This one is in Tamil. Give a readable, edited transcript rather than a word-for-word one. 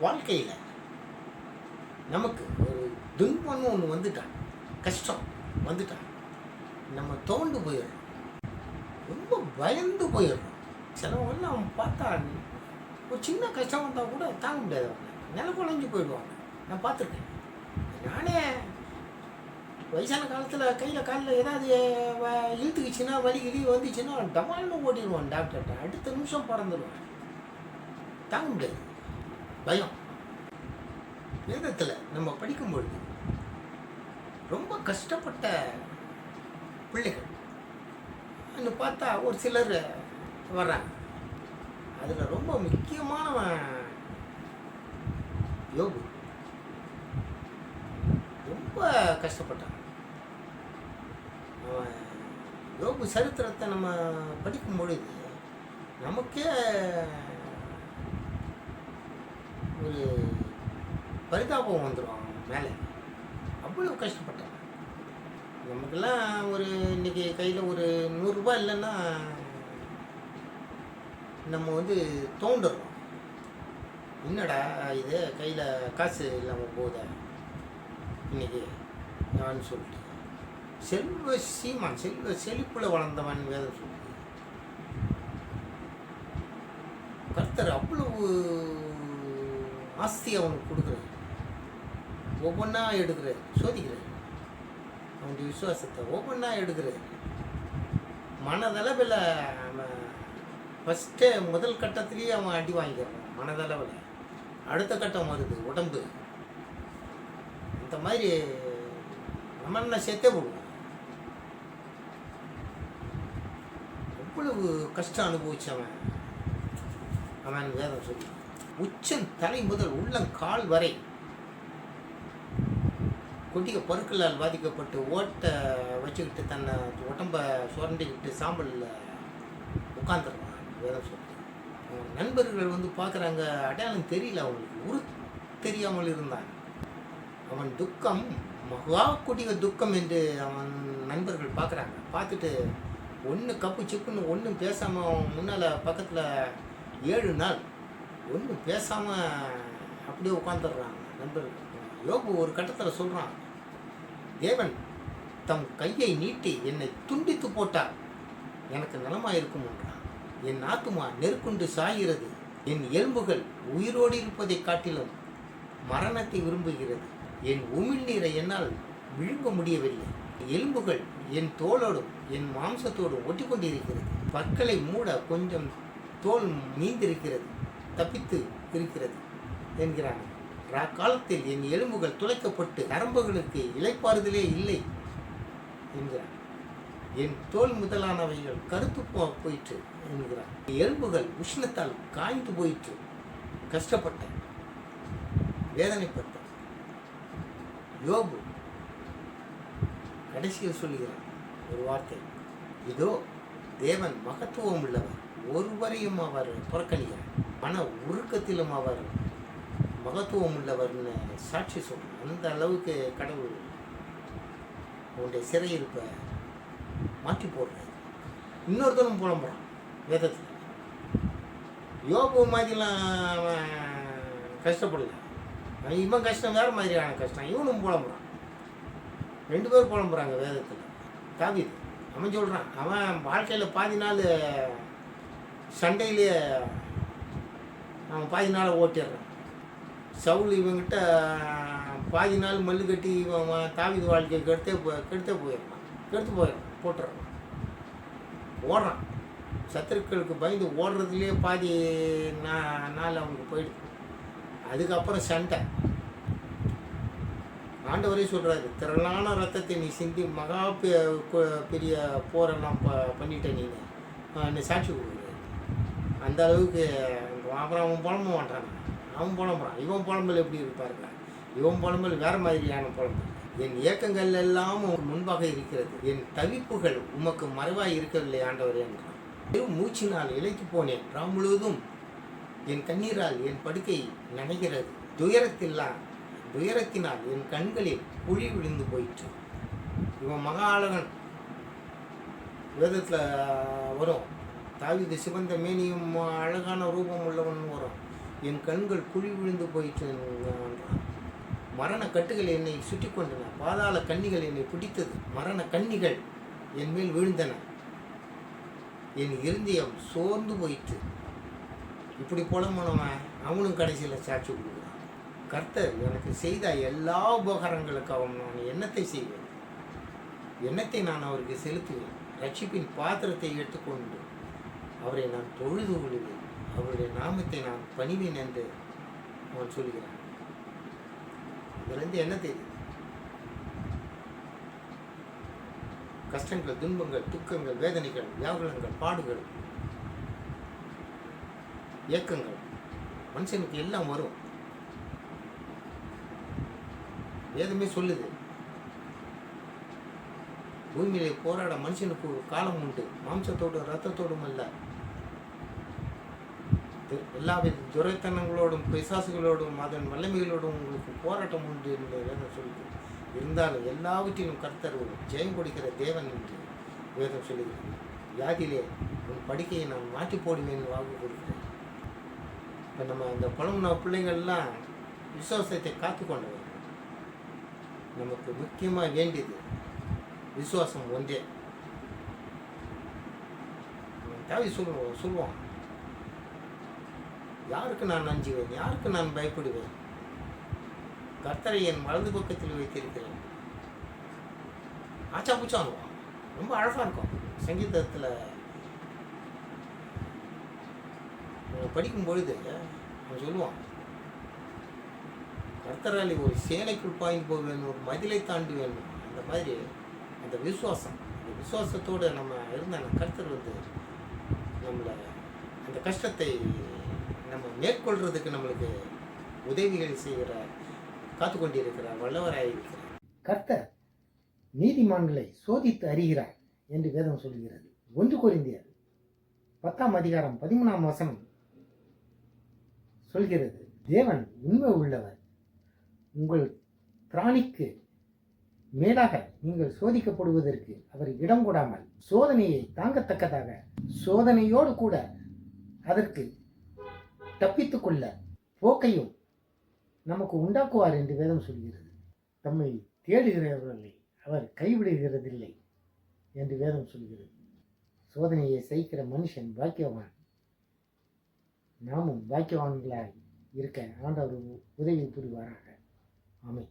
வாழ்க்கையில் நமக்கு ஒரு துன்பம்னு ஒன்று வந்துட்டான், கஷ்டம் வந்துட்டான், நம்ம தோண்டு போயிடுறோம், ரொம்ப பயந்து போயிடுறோம். சிலவங்கெல்லாம் அவன் பார்த்தா ஒரு சின்ன கஷ்டம் வந்தால் கூட தாங்க முடியாது, அவங்க நில குழஞ்சி போயிடுவாங்க. நான் பார்த்துருக்கேன். நானே வயசான காலத்தில் கையில் காலில் ஏதாவது இழுத்துக்குச்சுன்னா வலி கிளி வந்துச்சுன்னா டமால்னு ஓட்டிடுவான் டாக்டர்கிட்ட. அடுத்த நிமிஷம் பறந்துடுவான், தாங்க முடியாது, பயம். வேதத்தில் நம்ம படிக்கும்பொழுது ரொம்ப கஷ்டப்பட்ட பிள்ளைகள் அன்னு பார்த்தா ஒரு சிலர் வர்றாங்க. அதில் ரொம்ப முக்கியமானவன் யோபு. ரொம்ப கஷ்டப்பட்டான். அவன் யோபு சரித்திரத்தை நம்ம படிக்கும் பொழுது நமக்கே ஒரு பரிதாபம் வந்துடும் அவன் மேலே. அவ்வளோ கஷ்டப்பட்டான். நமக்கெல்லாம் ஒரு இன்றைக்கி கையில் ஒரு 100 ரூபாய் இல்லைன்னா நம்ம வந்து தோண்டுறோம், என்னடா இது கையில் காசு இல்லாமல் போகுதா இன்றைக்கி நான் சொல்லிட்டு. செல்வ சீமான், செல்வ செழிப்பில் வளர்ந்தவன் வேதம் சொல்லி. கர்த்தர் அவ்வளவு ஆஸ்தி அவனுக்கு கொடுக்குறாரு, ஒவ்வொன்றா எடுக்கிறார், சோதிக்கிறார். அவனுடைய விசுவாசத்தை ஒவ்வொன்றா எடுக்கிறார். மனதளவில் அவன் ஃபஸ்ட்டு முதல் கட்டத்திலேயே அவன் அடி வாங்கிக்கிறான். மனதளவில் அடுத்த கட்டம் வருது உடம்பு. இந்த மாதிரி நம்ம என்ன சேர்த்தே போடுவோம். எவ்வளவு கஷ்டம் அனுபவிச்சவன் அவன் வேதம் சொல்லி. உச்சம் தலை முதல் உள்ளங்கால் வரை கொடிய பருக்களால் பாதிக்கப்பட்டு ஓட்டை வச்சுக்கிட்டு தன்னை உடம்பை சுரண்டிக்கிட்டு சாம்பலில் உட்காந்துருவான் வேதம் சொல்லி. நண்பர்கள் வந்து பார்க்குறாங்க, அடையாளம் தெரியல அவங்களுக்கு, உரு தெரியாமல் இருந்தான். அவன் துக்கம் மகா கொடிய துக்கம் என்று அவன் நண்பர்கள் பார்க்குறாங்க. பார்த்துட்டு ஒன்று கப்பு சிப்புன்னு ஒன்றும் பேசாமல் அவன் முன்னால் பக்கத்தில் 7 நாள் ஒன்றும் பேசாமல் அப்படியே உட்காந்துடுறாங்க நண்பர்கள். யோபு ஒரு கட்டத்தில் சொல்கிறான், தேவன் தம் கையை நீட்டி என்னை துண்டித்து போட்டார், எனக்கு நலமாக இருக்கும்ன்றான். என் ஆத்துமா நெருக்குண்டு சாகிறது, என் எலும்புகள் உயிரோடு இருப்பதை காட்டிலும் மரணத்தை விரும்புகிறது. என் உமிழ்நீரை என்னால் விழுங்க முடியவில்லை. எலும்புகள் என் தோளோடும் என் மாம்சத்தோடும் ஒட்டி கொண்டிருக்கிறது. பற்களை மூட கொஞ்சம் தோல் மீந்திருக்கிறது, தப்பித்து இருக்கிறது என்கிறான். காலத்தில் என் எலும்புகள் துளைக்கப்பட்டு நரம்புகளுக்கு இளைப்பாறுதலே இல்லை என்கிறான். என் தோல் முதலானவைகள் கருத்து போயிற்று என்கிறான். எலும்புகள் உஷ்ணத்தால் காய்ந்து போயிற்று. கஷ்டப்பட்டேன், வேதனைப்பட்டேன். யோபு கடைசியில் சொல்லுகிறான் ஒரு வார்த்தை, இதோ தேவன் மகத்துவம் உள்ளவர், ஒருவரையும் அவர் புறக்கணிக்கிறார், மன உருக்கத்திலும் அவர் மகத்துவம் உள்ளவர்னு சாட்சி சொல்லணும். அந்த அளவுக்கு கடவுள் அவனுடைய சிறையிருப்பை மாற்றி போடுறாரு. இன்னொருத்தனும் புலம்புறான் வேதத்தில். யோபு மாதிரிலாம் அவன் கஷ்டப்படல, இவன் கஷ்டம் வேறு மாதிரியான கஷ்டம். இவனும் புலம்புறான், 2 பேர் புலம்புறாங்க வேதத்தில். தாவீது அவன் சொல்கிறான், அவன் வாழ்க்கையில் பாதி நாள் சண்டையிலே அவன் பாதி நாளை ஓட்டிடுறான். சவுல் இவங்கிட்ட பாதி நாள் மல்லு கட்டி இவன் தாவீது வாழ்க்கையை கெடுத்து போட்டுறான். ஓடுறான், சத்துருக்களுக்கு பயந்து ஓடுறதுலேயே பாதி நாள் அவனுக்கு போயிடுது. அதுக்கப்புறம் சண்டை. ஆண்டவரே சொல்கிறாரு, திரளான ரத்தத்தை நீ சிந்தி மகா பெரிய போரெல்லாம் பண்ணிட்ட நீ சாட்சி கொடுக்குற. அந்த அளவுக்கு. அப்புறம் அவன் புலம்ப மாட்டான், அவன் புலம்புறான். இவன் புலம்பல் எப்படி இருப்பாருங்க? இவன் புலம்பல் வேறு மாதிரியான புலம்பல். என் இயக்கங்கள் எல்லாம் முன்பாக இருக்கிறது, என் தவிப்புகள் உமக்கு மறைவாக இருக்கவில்லை ஆண்டவரே என்றான். வெறும் மூச்சினால் இழைத்து போனேன், ராம் முழுவதும் என் கண்ணீரால் என் படுக்கை நனைகிறது. துயரத்தினால் என் கண்களில் குழி விழுந்து போயிற்று. இவன் மகா அழகன். வேதத்தில் வரும், தாவீது சிவந்த மேனியும் அழகான ரூபம் உள்ளவன் வரும். என் கண்கள் குழி விழுந்து போயிட்டு என்றான். மரண கட்டுகள் என்னை சுற்றி கொண்டன, பாதாள கன்னிகள் என்னை பிடித்தது, மரண கன்னிகள் என் மேல் விழுந்தன, என் இருதயம் சோர்ந்து போயிட்டு. இப்படி புலம்புனவன் அவனும் கடைசியில் சாட்சி கொடுக்குறான். கர்த்தர் எனக்கு செய்த எல்லா உபகாரங்களுக்காகவும் நான் என்னத்தை செய்வேன், என்னத்தை நான் அவருக்கு செலுத்துவேன். ரட்சிப்பின் பாத்திரத்தை எடுத்துக்கொண்டு அவரை நான் தொழுது கொள்வேன், அவருடைய நாமத்தை நான் பணிவேன் என்று அவன் சொல்கிறான். இதுலேருந்து என்ன தெரியுது? கஷ்டங்கள், துன்பங்கள், துக்கங்கள், வேதனைகள், வியாகுலங்கள், பாடுகள், ஏக்கங்கள் மனுஷனுக்கு எல்லாம் வரும். வேதமே சொல்லுது, பூமியிலே போராட மனுஷனுக்கு ஒரு காலம் உண்டு, மாம்சத்தோடும் இரத்தத்தோடும் அல்ல. எல்லா வித துரைத்தனங்களோடும் பிசாசுகளோடும் அதன் வல்லமைகளோடும் உங்களுக்கு போராட்டம் உண்டு என்று வேதம் சொல்லுது. இருந்தாலும் எல்லாவற்றிலும் கர்த்தர் ஒரு ஜெயம் கொடுக்கிற தேவன் என்று வேதம் சொல்லுகிறது. வியாதியிலே உன் படுக்கையை நான் மாற்றி போடுவேன் வாக்கு கொடுக்கிறேன். இப்போ நம்ம இந்த புலம்புன பிள்ளைகள்லாம் விசுவாசத்தை காத்து கொண்டவர். நமக்கு முக்கியமாக வேண்டியது விசுவாசம் ஒன்றே. தாவி சொல்லுவான், யாருக்கு நான் அஞ்சுவேன், யாருக்கு நான் பயப்படுவேன், கர்த்தரை என் வலது பக்கத்தில் வைத்திருக்கிறேன். ஆச்சா பூச்சானுவான். ரொம்ப அழகாக இருக்கும். சங்கீதத்தில் படிக்கும் பொழுது அவன் சொல்லுவான், கர்த்தராலி ஒரு சேனைக்குள் பாய்ந்து போவேன், ஒரு மதிலை தாண்டுவேன். அந்த மாதிரி அந்த விசுவாசம், அந்த விசுவாசத்தோடு நம்ம இருந்த அந்த கர்த்தர் நம்மளை அந்த கஷ்டத்தை நம்ம மேற்கொள்றதுக்கு நம்மளுக்கு உதவிகள் செய்கிற காத்து கொண்டிருக்கிறார், வல்லவராக இருக்கிறார். கர்த்தர் நீதிமான்களை சோதித்து அறிகிறார் என்று வேதம் சொல்கிறது. 1 கொரிந்தியர் 10ஆம் அதிகாரம் 13ஆம் வசனம் சொல்கிறது, தேவன் உண்மை உள்ளவர், உங்கள் திராணிக்கு மேலாக நீங்கள் சோதிக்கப்படுவதற்கு அவர் இடம் கொடாமல் சோதனையை தாங்கத்தக்கதாக சோதனையோடு கூட அதற்கு தப்பித்துக்கொள்ள போக்கையும் நமக்கு உண்டாக்குவார் என்று வேதம் சொல்கிறது. தம்மை தேடுகிறவர்களை அவர் கைவிடுகிறதில்லை என்று வேதம் சொல்கிறது. சோதனையை சகிக்கிற மனுஷன் பாக்கியவான். நாமும் பாக்கியவான்களாய் இருக்க ஆண்டவர் உதவி புரிவாராக. ஆமென்.